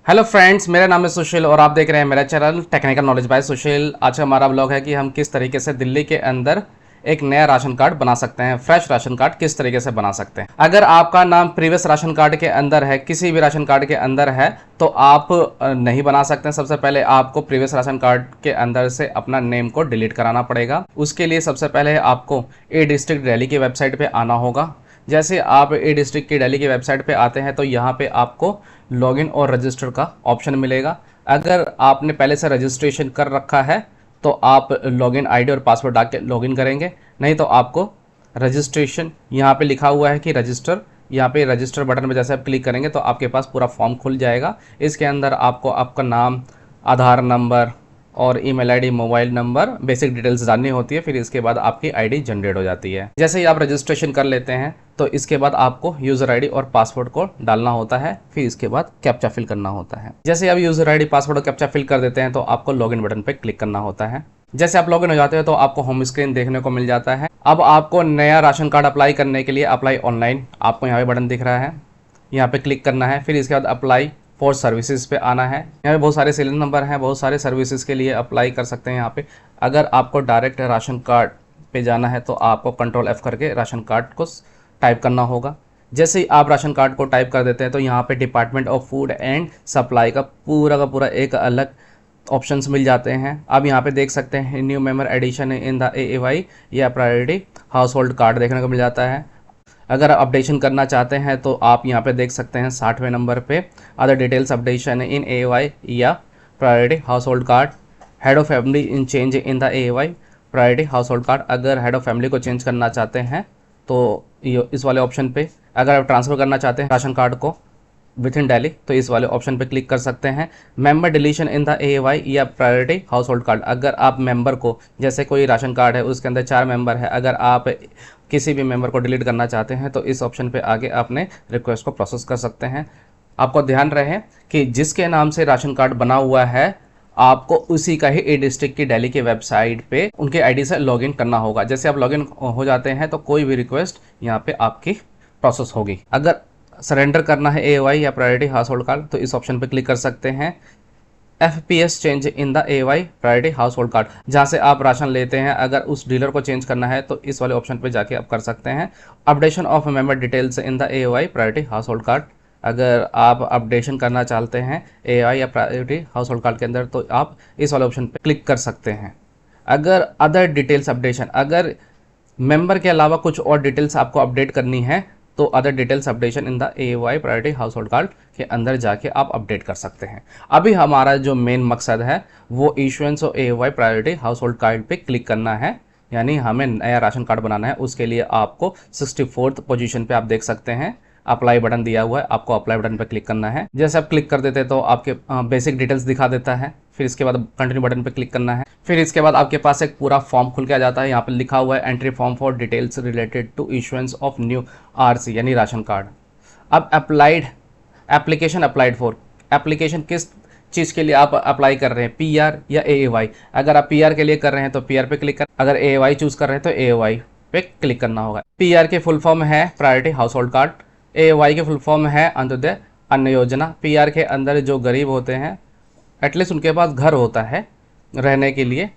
Hello friends, मेरा नाम है सुशील और आप देख रहे हैं मेरा चैनल टेक्निकल नॉलेज बाय सुशील। आज का हमारा ब्लॉग है कि हम किस तरीके से दिल्ली के अंदर एक नया राशन कार्ड बना सकते हैं। फ्रेश राशन कार्ड किस तरीके से बना सकते हैं। अगर आपका नाम प्रीवियस राशन कार्ड के अंदर है, किसी भी राशन कार्ड के अंदर है, तो आप नहीं बना सकते हैं। सबसे पहले आपको प्रीवियस राशन कार्ड के अंदर से अपना नेम को डिलीट कराना पड़ेगा। उसके लिए सबसे पहले आपको ई डिस्ट्रिक्ट दिल्ली की वेबसाइट पर आना होगा। जैसे आप ई डिस्ट्रिक्ट की दिल्ली की वेबसाइट पे आते हैं तो यहाँ पे आपको लॉगिन और रजिस्टर का ऑप्शन मिलेगा। अगर आपने पहले से रजिस्ट्रेशन कर रखा है तो आप लॉगिन आईडी और पासवर्ड डाल के लॉगिन करेंगे, नहीं तो आपको रजिस्ट्रेशन यहाँ पे लिखा हुआ है कि रजिस्टर, यहाँ पे रजिस्टर बटन में जैसे आप क्लिक करेंगे तो आपके पास पूरा फॉर्म खुल जाएगा। इसके अंदर आपको आपका नाम, आधार नंबर और email ID, mobile number, basic details डालनी होती है। फिर इसके बाद आपकी आईडी जनरेट हो जाती है। जैसे ही आप रजिस्ट्रेशन कर लेते हैं तो इसके बाद आपको यूज़र आईडी और पासवर्ड को डालना होता है। फिर इसके बाद कैप्चा फिल करना होता है। जैसे आप यूज़र आईडी, पासवर्ड और कैप्चा फिल कर देते हैं तो आपको लॉगिन बटन पर क्लिक करना होता है। जैसे आप लॉगिन हो जाते हैं तो आपको होम स्क्रीन देखने को मिल जाता है। अब आपको नया राशन कार्ड अप्लाई करने के लिए अप्लाई ऑनलाइन आपको यहाँ पे बटन दिख रहा है, यहाँ पे क्लिक करना है। फिर इसके बाद अप्लाई फॉर सर्विसेज पे आना है। यहाँ पे बहुत सारे सीरियल नंबर हैं, बहुत सारे सर्विसेज के लिए अप्लाई कर सकते हैं यहाँ पे। अगर आपको डायरेक्ट राशन कार्ड पे जाना है तो आपको कंट्रोल F करके राशन कार्ड को टाइप करना होगा। जैसे ही आप राशन कार्ड को टाइप कर देते हैं तो यहाँ पे department of food and supply का पूरा एक अलग ऑप्शंस मिल जाते हैं। आप यहाँ पे देख सकते हैं new member addition in the AAY या प्रायोरिटी हाउस होल्ड कार्ड देखने को मिल जाता है। अगर आप अपडेशन करना चाहते हैं तो आप यहाँ पे देख सकते हैं 60वें नंबर पे अदर डिटेल्स अपडेशन इन AAY या priority household card, head of family in change in the AAY priority household card. अगर हेड ऑफ फैमिली को चेंज करना चाहते हैं तो इस वाले ऑप्शन पे, अगर आप ट्रांसफ़र करना चाहते हैं राशन कार्ड को विथ इन दिल्ली तो इस वाले ऑप्शन पे क्लिक कर सकते हैं। Member deletion in the AAY या प्रायोरिटी हाउस होल्ड कार्ड, अगर आप मेंबर को, जैसे कोई राशन कार्ड है उसके अंदर 4 मेंबर है, अगर आप किसी भी मेंबर को डिलीट करना चाहते हैं तो इस ऑप्शन पे आगे अपने रिक्वेस्ट को प्रोसेस कर सकते हैं। आपको ध्यान रहे कि जिसके नाम से राशन कार्ड बना हुआ है आपको उसी का ही ई डिस्ट्रिक्ट की दिल्ली की वेबसाइट पे उनके आईडी से लॉगिन करना होगा। जैसे आप लॉगिन हो जाते हैं तो कोई भी रिक्वेस्ट यहाँ पे आपकी प्रोसेस होगी। अगर सरेंडर करना है AAY या प्रायोरिटी हाउस होल्ड कार्ड तो इस ऑप्शन पे क्लिक कर सकते हैं। FPS change in the AAY priority household card, जहाँ से आप राशन लेते हैं, अगर उस डीलर को चेंज करना है तो इस वाले ऑप्शन पे जाके आप कर सकते हैं। Updation of member details in the AAY priority household card, अगर आप अपडेशन करना चाहते हैं AAY या प्रायोरिटी हाउस होल्ड कार्ड के अंदर तो आप इस वाले ऑप्शन पे क्लिक कर सकते हैं। अगर अदर डिटेल्स अपडेशन, अगर मेंबर के अलावा कुछ और डिटेल्स आपको अपडेट करनी है तो other details updation in the AAY priority household card के अंदर जाके आप अपडेट कर सकते हैं। अभी हमारा जो मेन मकसद है वो issuance of AAY priority household card पे क्लिक करना है, यानी हमें नया राशन कार्ड बनाना है। उसके लिए आपको 64th पोजीशन पे आप देख सकते हैं अप्लाई बटन दिया हुआ है, आपको अप्लाई बटन पर क्लिक करना है। जैसे आप क्लिक कर देते हैं तो आपके बेसिक डिटेल्स दिखा देता है। फिर इसके बाद कंटिन्यू बटन पर क्लिक करना है। फिर इसके बाद आपके पास एक पूरा फॉर्म खुल के आ जाता है। यहाँ पर लिखा हुआ है entry form for details related to issuance of new RC यानी राशन कार्ड। अब एप्लीकेशन अप्लाइड फॉर, एप्लीकेशन किस चीज़ के लिए आप अप्लाई कर रहे हैं, PR या AAY। अगर आप PR के लिए कर रहे हैं तो PR पे क्लिक कर, अगर AAY चूज़ कर रहे हैं तो AAY पे क्लिक करना होगा। PR के फुल फॉर्म है priority household card, AAY के फुल फॉर्म है अंत्योदय अन्न योजना। PR के अंदर जो गरीब होते हैं, एटलीस्ट उनके पास घर होता है रहने के लिए,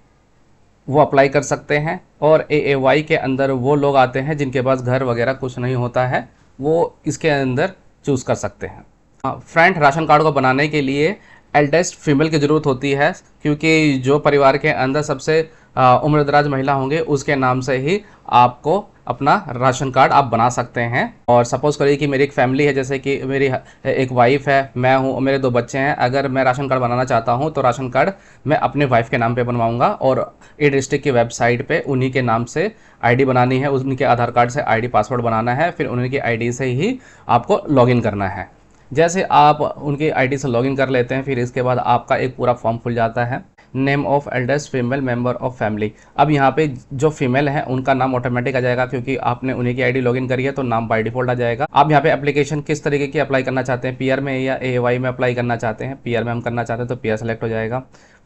वो अप्लाई कर सकते हैं। और AAY के अंदर वो लोग आते हैं जिनके पास घर वगैरह कुछ नहीं होता है, वो इसके अंदर चूज़ कर सकते हैं। फ्रेंड, राशन कार्ड को बनाने के लिए एल्डेस्ट फीमेल की ज़रूरत होती है, क्योंकि जो परिवार के अंदर सबसे उम्रदराज महिला होंगे उसके नाम से ही आपको अपना राशन कार्ड आप बना सकते हैं। और सपोज़ करिए कि मेरी एक फैमिली है, जैसे कि मेरी एक वाइफ है, मैं हूँ और मेरे 2 बच्चे हैं। अगर मैं राशन कार्ड बनाना चाहता हूँ तो राशन कार्ड मैं अपने वाइफ के नाम पे बनवाऊँगा और ई डिस्ट्रिक्ट की वेबसाइट पे उन्हीं के नाम से आईडी बनानी है, उनके आधार कार्ड से आईडी पासवर्ड बनाना है, फिर उन्हीं की आईडी से ही आपको लॉगिन करना है। जैसे आप उनकी आईडी से लॉगिन कर लेते हैं फिर इसके बाद आपका एक पूरा फॉर्म खुल जाता है। Name of eldest female member of family, अब यहाँ पे जो फीमेल है उनका नाम ऑटोमेटिक आ जाएगा, क्योंकि आपने उन्हीं की आईडी लॉगिन करी है तो नाम बाय डिफॉल्ट आ जाएगा। आप यहाँ पे एप्लीकेशन किस तरीके की अप्लाई करना चाहते हैं, PR में या AAY में अप्लाई करना चाहते हैं। PR में हम करना चाहते हैं तो PR सेलेक्ट हो जाएगा।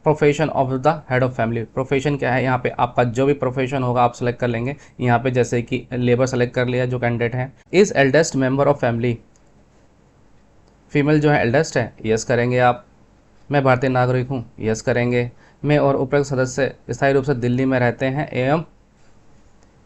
Profession of the head of family, profession क्या है, यहाँ पे आपका जो भी प्रोफेशन होगा आप सेलेक्ट कर लेंगे। यहाँ पे जैसे कि लेबर सेलेक्ट कर लिया जो कैंडिडेट है। Is eldest member of family, female जो है एल्डेस्ट है, यस करेंगे आप। मैं भारतीय नागरिक हूँ, यस करेंगे। मैं और उपरोक्त सदस्य स्थायी रूप से दिल्ली में रहते हैं एवं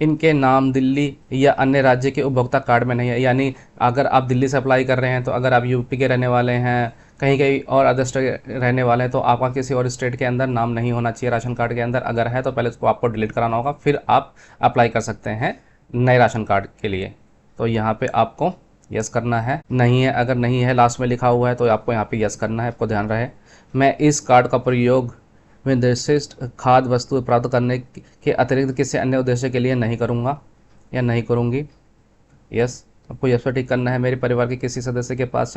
इनके नाम दिल्ली या अन्य राज्य के उपभोक्ता कार्ड में नहीं है। यानी अगर आप दिल्ली से अप्लाई कर रहे हैं, तो अगर आप यूपी के रहने वाले हैं, कहीं कहीं और अदर स्टेट रहने वाले हैं, तो आपका किसी और स्टेट के अंदर नाम नहीं होना चाहिए राशन कार्ड के अंदर। अगर है तो पहले उसको आपको डिलीट कराना होगा, फिर आप अप्लाई कर सकते हैं नए राशन कार्ड के लिए। तो यहाँ पे आपको यस करना है। नहीं है, अगर नहीं है लास्ट में लिखा हुआ है, तो आपको यहाँ पे यस करना है, आपको ध्यान रहे। मैं इस कार्ड का प्रयोग में निर्दिष्ट खाद्य वस्तु प्राप्त करने के अतिरिक्त किसी अन्य उद्देश्य के लिए नहीं करूँगा या नहीं करूँगी। यस, आपको यस पर टिक करना है। मेरे परिवार के किसी सदस्य के पास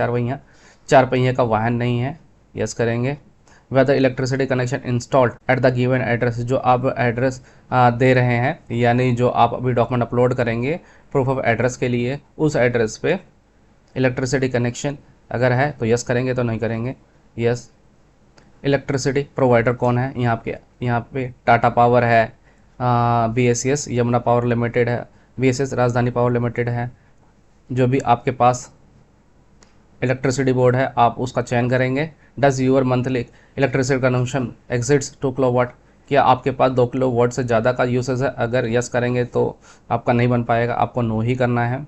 चार पहिए का वाहन नहीं है, यस करेंगे। Whether electricity connection installed at the given address, जो आप एड्रेस दे रहे हैं, यानी जो आप अभी डॉक्यूमेंट अपलोड करेंगे प्रूफ ऑफ एड्रेस के लिए, उस एड्रेस पे इलेक्ट्रिसिटी कनेक्शन अगर है तो यस करेंगे, तो नहीं करेंगे यस। इलेक्ट्रिसिटी प्रोवाइडर कौन है, यहाँ पे टाटा पावर है, BSES यमुना पावर लिमिटेड है, BSES राजधानी पावर लिमिटेड है। जो भी आपके पास इलेक्ट्रिसिटी बोर्ड है आप उसका चयन करेंगे। Does your monthly electricity consumption exceeds 2 kilowatt, क्या आपके पास 2 किलोवाट से ज़्यादा का यूसेज है? अगर यस करेंगे तो आपका नहीं बन पाएगा, आपको नो ही करना है।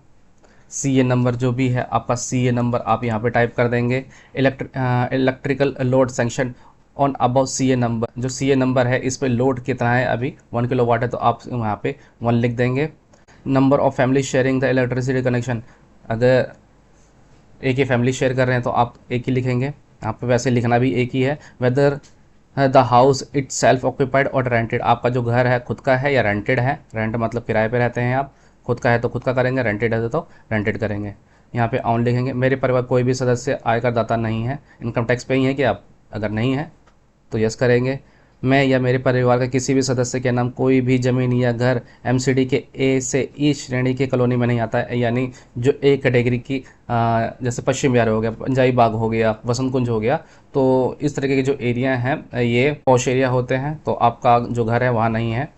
CA नंबर जो भी है आपका, CA नंबर आप यहाँ पे टाइप कर देंगे। Electrical load sanction on about CA number, जो CA नंबर है इस पे लोड कितना है, अभी 1 किलोवाट है तो आप वहाँ पे 1 लिख देंगे। Number of family sharing the electricity connection, अगर एक ही फैमिली शेयर कर रहे हैं तो आप एक ही लिखेंगे, आप पे वैसे लिखना भी एक ही है। Whether the house it self occupied और रेंटेड, आपका जो घर है खुद का है या रेंटेड है। रेंट मतलब किराए पे रहते हैं आप, खुद का है तो खुद का करेंगे, रेंटेड है तो रेंटेड करेंगे। यहाँ पे ऑन लिखेंगे। मेरे परिवार कोई भी सदस्य आयकर दाता नहीं है, इनकम टैक्स पे ही है कि आप, अगर नहीं है तो यस करेंगे। मैं या मेरे परिवार के किसी भी सदस्य के नाम कोई भी ज़मीन या घर MCD के A से E श्रेणी की कॉलोनी में नहीं आता है, यानी जो A कैटेगरी की जैसे पश्चिम विहार हो गया, पंजाबी बाग हो गया, वसंत कुंज हो गया, तो इस तरीके के जो एरिया हैं ये पॉश एरिया होते हैं, तो आपका जो घर है वहाँ नहीं है।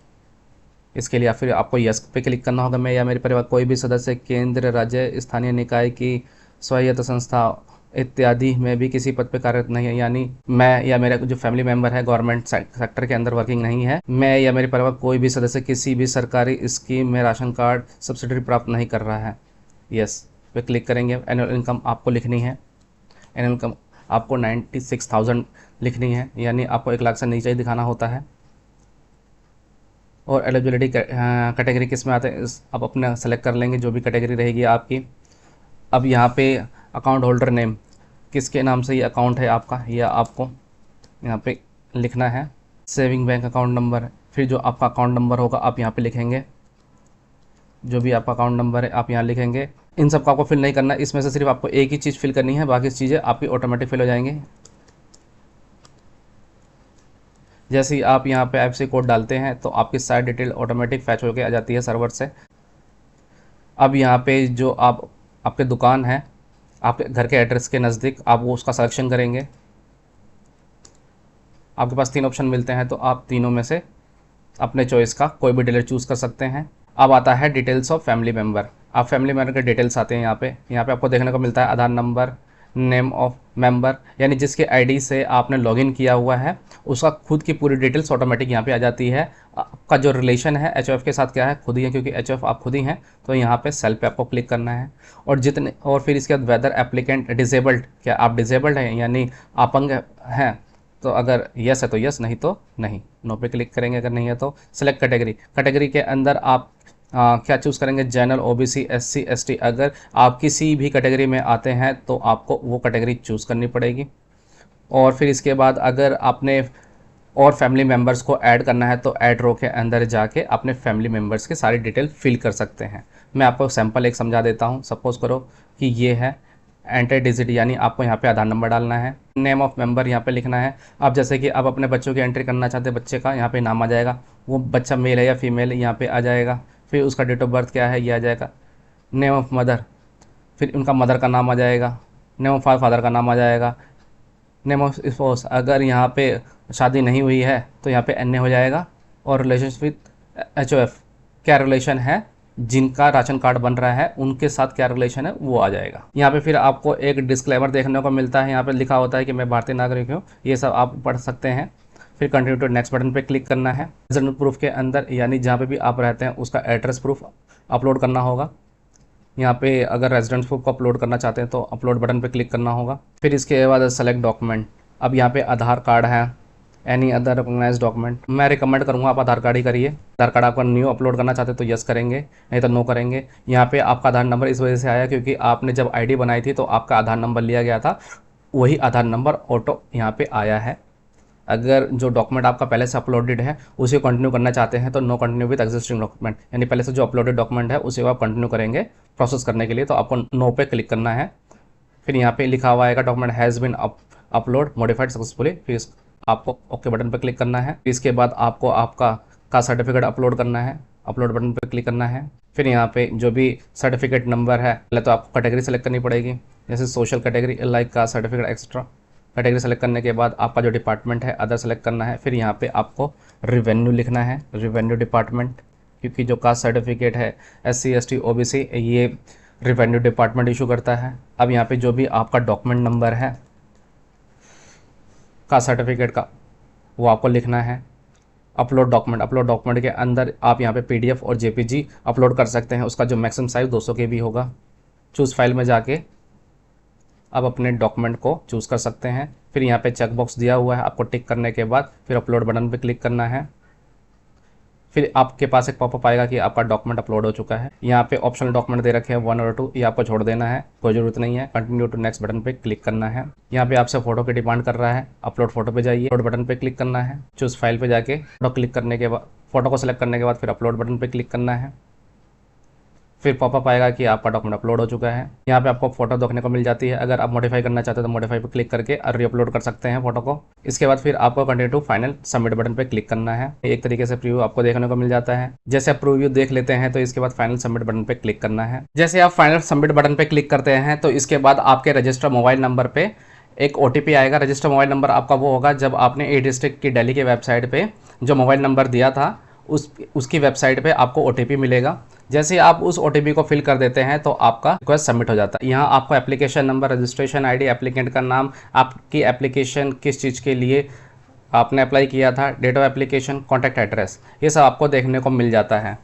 इसके लिए फिर आपको यस पे क्लिक करना होगा। मैं या मेरे परिवार कोई भी सदस्य केंद्र, राज्य, स्थानीय निकाय की स्वायत्त संस्था इत्यादि में भी किसी पद पे कार्यरत नहीं है, यानी मैं या मेरा जो फैमिली मेंबर है गवर्नमेंट सेक्टर के अंदर वर्किंग नहीं है। मैं या मेरे परिवार कोई भी सदस्य किसी भी सरकारी स्कीम में राशन कार्ड सब्सिडी प्राप्त नहीं कर रहा है, यस पे क्लिक करेंगे। एनुअल इनकम आपको लिखनी है, एनुअल इनकम आपको 96,000 लिखनी है, यानी आपको 1 लाख से नीचे ही दिखाना होता है। और एलिजिबिलिटी कैटेगरी किस में आते हैं आप अपना सेलेक्ट कर लेंगे, जो भी कैटेगरी रहेगी आपकी। अब यहाँ पे अकाउंट होल्डर नेम, किसके नाम से ये अकाउंट है आपका, यह आपको यहाँ पे लिखना है। सेविंग बैंक अकाउंट नंबर, फिर जो आपका अकाउंट नंबर होगा आप यहाँ पे लिखेंगे, जो भी आपका अकाउंट नंबर है आप यहाँ लिखेंगे। इन सब का आपको फिल नहीं करना, इसमें से सिर्फ आपको एक ही चीज़ फिल करनी है, बाकी चीज़ें आपकी ऑटोमेटिक फिल हो जाएंगी। जैसे ही आप यहाँ पे IFSC कोड डालते हैं तो आपकी सारी डिटेल ऑटोमेटिक फैच होकर आ जाती है सर्वर से। अब यहाँ पे जो आपके दुकान है आपके घर के एड्रेस के नज़दीक, आप वो उसका सिलेक्शन करेंगे। आपके पास 3 ऑप्शन मिलते हैं, तो आप तीनों में से अपने चॉइस का कोई भी डीलर चूज़ कर सकते हैं। अब आता है डिटेल्स ऑफ फैमिली मेम्बर। आप फैमिली मेम्बर के डिटेल्स आते हैं यहाँ पे आपको देखने को मिलता है आधार नंबर, नेम ऑफ मेंबर, यानी जिसके आईडी से आपने लॉगिन किया हुआ है उसका खुद की पूरी डिटेल्स ऑटोमेटिक यहाँ पे आ जाती है। आपका जो रिलेशन है HOF के साथ क्या है, खुद ही है, क्योंकि HOF आप खुद ही हैं, तो यहाँ पे सेल पे आपको क्लिक करना है। और फिर इसके बाद वेदर एप्लीकेंट डिसेबल्ड, क्या आप डिसेबल्ड हैं यानी अपंग हैं, तो अगर यस है तो यस, नहीं तो नहीं। नो पे क्लिक करेंगे अगर नहीं है तो। सिलेक्ट कैटेगरी के अंदर आप क्या चूज़ करेंगे, जनरल, OBC, SC, ST। अगर आप किसी भी कैटेगरी में आते हैं तो आपको वो कैटेगरी चूज़ करनी पड़ेगी। और फिर इसके बाद अगर आपने और फैमिली मेम्बर्स को ऐड करना है तो ऐड रो के अंदर जाके अपने फैमिली मेम्बर्स की सारी डिटेल फिल कर सकते हैं। मैं आपको सैम्पल एक समझा देता हूँ। सपोज़ करो कि ये है एंटर डिजिट, यानी आपको यहाँ पे आधार नंबर डालना है। नेम ऑफ मेंबर यहाँ पे लिखना है। आप जैसे कि आप अपने बच्चों की एंट्री करना चाहते हैं, बच्चे का यहाँ पे नाम आ जाएगा, वो बच्चा मेल है या फीमेल यहाँ पे आ जाएगा। फिर उसका डेट ऑफ बर्थ क्या है ये आ जाएगा। नेम ऑफ मदर, फिर उनका मदर का नाम आ जाएगा। नेम ऑफ फादर का नाम आ जाएगा। नेम ऑफ स्पोस, अगर यहाँ पे शादी नहीं हुई है तो यहाँ पे NA हो जाएगा। और रिलेशनशिप विद HOF, क्या रिलेशन है जिनका राशन कार्ड बन रहा है उनके साथ क्या रिलेशन है वो आ जाएगा। यहाँ पे फिर आपको एक डिस्क्लेमर देखने को मिलता है, यहाँ पे लिखा होता है कि मैं भारतीय नागरिक हूँ, ये सब आप पढ़ सकते हैं। फिर कंटिन्यू टू नेक्स्ट बटन पे क्लिक करना है। रेजिडेंट प्रूफ के अंदर यानी जहाँ पे भी आप रहते हैं उसका एड्रेस प्रूफ अपलोड करना होगा। यहाँ पे अगर रेजिडेंस प्रूफ को अपलोड करना चाहते हैं तो अपलोड बटन पे क्लिक करना होगा। फिर इसके बाद सेलेक्ट डॉक्यूमेंट। अब यहाँ पे आधार कार्ड है, एनी अदर रिकॉग्नाइज्ड डॉक्यूमेंट। मैं रिकमेंड करूँगा आप आधार कार्ड ही करिए। आधार कार्ड आपका न्यू अपलोड करना चाहते हैं तो यस करेंगे, नहीं तो नो करेंगे। यहाँ पे आपका आधार नंबर इस वजह से आया क्योंकि आपने जब आईडी बनाई थी तो आपका आधार नंबर लिया गया था, वही आधार नंबर ऑटो यहाँ पे आया है। अगर जो डॉक्यूमेंट आपका पहले से अपलोडेड है उसे कंटिन्यू करना चाहते हैं तो no continue with existing document, यानी पहले से जो अपलोडेड डॉक्यूमेंट है उसे आप कंटिन्यू करेंगे प्रोसेस करने के लिए, तो आपको नो पे क्लिक करना है। फिर यहाँ पे लिखा हुआ आएगा document has been upload modified successfully, फिर आपको ओके बटन पर क्लिक करना है। इसके बाद आपको आपका सर्टिफिकेट अपलोड करना है, अपलोड बटन पर क्लिक करना है। फिर यहाँ पे जो भी सर्टिफिकेट नंबर है, पहले तो आपको कैटेगरी सेलेक्ट करनी पड़ेगी, जैसे सोशल कैटेगरी, लाइक का सर्टिफिकेट एक्स्ट्रा। कैटेगरी सेलेक्ट करने के बाद आपका जो डिपार्टमेंट है अदर सेलेक्ट करना है। फिर यहाँ पे आपको रिवेन्यू लिखना है, रिवेन्यू डिपार्टमेंट, क्योंकि जो कास्ट सर्टिफिकेट है SC ST OBC ये रिवेन्यू डिपार्टमेंट इशू करता है। अब यहाँ पे जो भी आपका डॉक्यूमेंट नंबर है कास्ट सर्टिफिकेट का वो आपको लिखना है। अपलोड डॉक्यूमेंट के अंदर आप यहाँ पे PDF और JPG अपलोड कर सकते हैं, उसका जो मैक्सिमम साइज़ 200 KB होगा। चूज़ फाइल में जाके आप अपने डॉक्यूमेंट को चूज़ कर सकते हैं। फिर यहाँ पे चेक बॉक्स दिया हुआ है, आपको टिक करने के बाद फिर अपलोड बटन पे क्लिक करना है। फिर आपके पास एक पॉपअप आएगा कि आपका डॉक्यूमेंट अपलोड हो चुका है। यहाँ पे ऑप्शनल डॉक्यूमेंट दे रखे हैं 1 और 2, ये आपको छोड़ देना है, कोई ज़रूरत नहीं है। कंटिन्यू टू नेक्स्ट बटन पे क्लिक करना है। यहाँ पे आपसे फोटो की डिमांड कर रहा है, अपलोड फोटो पे जाइए, अपलोड बटन पे क्लिक करना है। चूज़ फाइल पे जाके फोटो क्लिक करने के बाद फोटो को सिलेक्ट करने के बाद फिर अपलोड बटन पे क्लिक करना है। फिर पॉपअप आएगा कि आपका डॉक्यूमेंट अपलोड हो चुका है। यहाँ पे आपको फोटो देखने को मिल जाती है। अगर आप मॉडिफाई करना चाहते हैं तो मॉडिफाई पे क्लिक करके रीअपलोड कर सकते हैं फोटो को। इसके बाद फिर आपको continue to final submit button पे क्लिक करना है। एक तरीके से प्रीव्यू आपको देखने को मिल जाता है। जैसे आप प्रीव्यू देख लेते हैं तो इसके बाद फाइनल सबमिट बटन पे क्लिक करना है। जैसे आप फाइनल सबमिट बटन पे क्लिक करते हैं तो इसके बाद आपके रजिस्टर मोबाइल नंबर पे एक OTP आएगा। रजिस्टर मोबाइल नंबर आपका वो होगा जब आपने E-डिस्ट्रिक्ट की दिल्ली के वेबसाइट पे जो मोबाइल नंबर दिया था उसकी वेबसाइट पे आपको OTP मिलेगा। जैसे आप उस OTP को फिल कर देते हैं तो आपका रिक्वेस्ट सबमिट हो जाता है। यहाँ आपको application number, registration ID, applicant का नाम, आपकी एप्लीकेशन किस चीज़ के लिए आपने अप्लाई किया था, date of application, contact address, ये सब आपको देखने को मिल जाता है।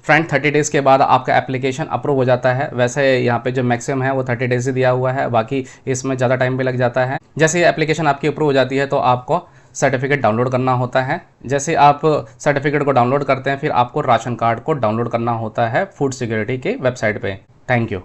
फ्रेंड 30 डेज़ के बाद आपका एप्लीकेशन अप्रूव हो जाता है। वैसे यहाँ पे जो मैक्सिमम है वो 30 डेज़ ही दिया हुआ है, बाकी इसमें ज़्यादा टाइम भी लग जाता है। जैसे एप्लीकेशन आपकी अप्रूव हो जाती है तो आपको सर्टिफिकेट डाउनलोड करना होता है। जैसे आप सर्टिफिकेट को डाउनलोड करते हैं फिर आपको राशन कार्ड को डाउनलोड करना होता है फूड सिक्योरिटी के वेबसाइट पे। Thank you.